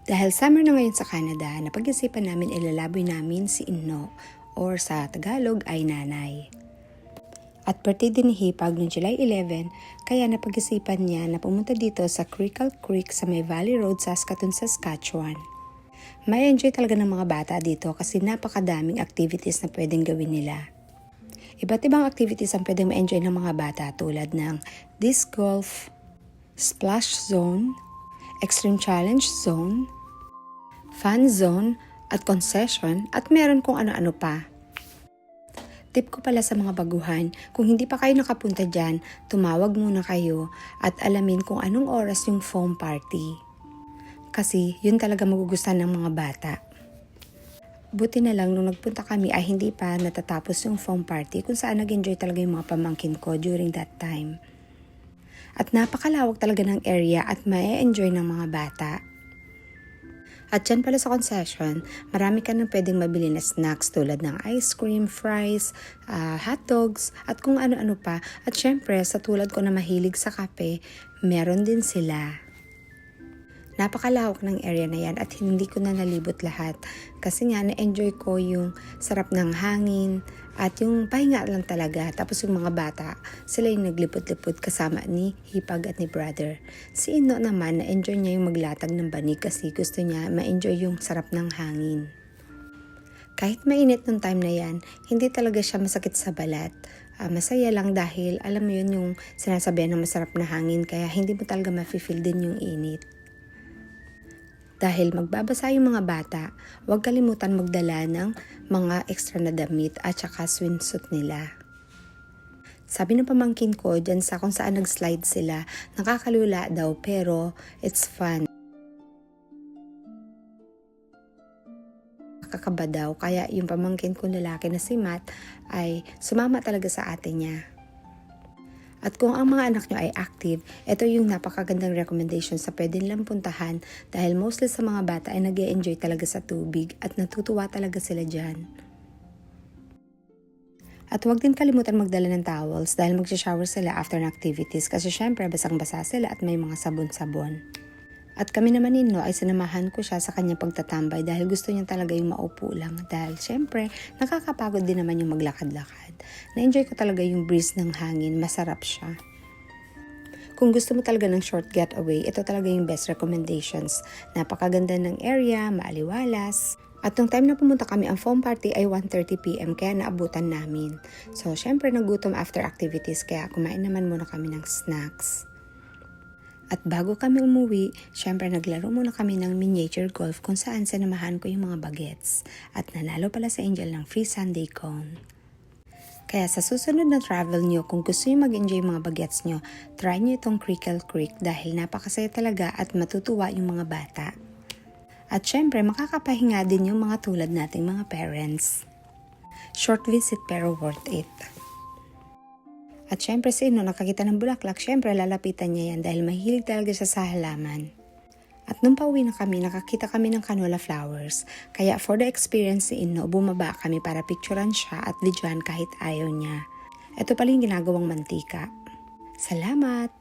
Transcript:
Dahil summer na ngayon sa Canada, napag-isipan namin ilalaboy namin si Inno or sa Tagalog ay nanay. At birthday din ni Hipag noong July 11, kaya napag-isipan niya na pumunta dito sa Crickle Creek sa May Valley Road, Saskatoon, Saskatchewan. May enjoy talaga ng mga bata dito kasi napakadaming activities na pwedeng gawin nila. Iba't ibang activities ang pwedeng ma-enjoy ng mga bata tulad ng disc golf, splash zone, extreme challenge zone, fun zone, at concession, at meron kung ano-ano pa. Tip ko pala sa mga baguhan, kung hindi pa kayo nakapunta dyan, tumawag muna kayo at alamin kung anong oras yung foam party. Kasi yun talaga magugustuhan ng mga bata. Buti na lang nung nagpunta kami ay hindi pa natatapos yung foam party kung saan nag-enjoy talaga yung mga pamangkin ko during that time. At napakalawak talaga ng area at ma-enjoy ng mga bata. At dyan pala sa concession, marami ka nang pwedeng mabili na snacks tulad ng ice cream, fries, hot dogs, at kung ano-ano pa. At syempre, sa tulad ko na mahilig sa kape, meron din sila. Napakalawak ng area na yan at hindi ko na nalibot lahat. Kasi nga, na-enjoy ko yung sarap ng hangin at yung pahinga lang talaga. Tapos yung mga bata, sila yung naglipot-lipot kasama ni Hipag at ni brother. Si Inno naman, na-enjoy niya yung maglatag ng banig kasi gusto niya ma-enjoy yung sarap ng hangin. Kahit mainit nung time na yan, hindi talaga siya masakit sa balat. Masaya lang dahil alam mo yun yung sinasabihan ng masarap na hangin kaya hindi mo talaga ma-feel din yung init. Dahil magbabasa yung mga bata, huwag kalimutan magdala ng mga extra na damit at saka swimsuit nila. Sabi ng pamangkin ko dyan sa kung saan nag-slide sila, nakakalula daw pero it's fun. Kakaba daw, kaya yung pamangkin ko lalaki na si Matt ay sumama talaga sa ate niya. At kung ang mga anak nyo ay active, ito yung napakagandang recommendation sa pwede nilang puntahan dahil mostly sa mga bata ay nag-e-enjoy talaga sa tubig at natutuwa talaga sila dyan. At huwag din kalimutan magdala ng towels dahil mag-shower sila after ng activities kasi syempre basang-basa sila at may mga sabon-sabon. At kami naman nino ay sinamahan ko siya sa kanyang pagtatambay dahil gusto niya talaga yung maupo lang. Dahil syempre, nakakapagod din naman yung maglakad-lakad. Na-enjoy ko talaga yung breeze ng hangin, masarap siya. Kung gusto mo talaga ng short getaway, ito talaga yung best recommendations. Napakaganda ng area, maaliwalas. At nung time na pumunta kami, ang foam party ay 1:30 PM kaya naabutan namin. So syempre nagutom after activities kaya kumain naman muna kami ng snacks. At bago kami umuwi, syempre naglaro muna kami ng miniature golf kung saan sinamahan ko yung mga bagets. At nanalo pala sa Angel ng free sundae cone. Kaya sa susunod na travel nyo, kung gusto nyo mag-enjoy yung mga bagets nyo, try nyo itong Crickle Creek dahil napakasaya talaga at matutuwa yung mga bata. At syempre makakapahinga din yung mga tulad nating mga parents. Short visit pero worth it. At syempre si Inno nakakita ng bulaklak, syempre lalapitan niya yan dahil mahilig talaga siya sa halaman. At nung pauwi na kami, nakakita kami ng canola flowers. Kaya for the experience si Inno, bumaba kami para picturean siya at videoan kahit ayaw niya. Ito pala yung ginagawang mantika. Salamat!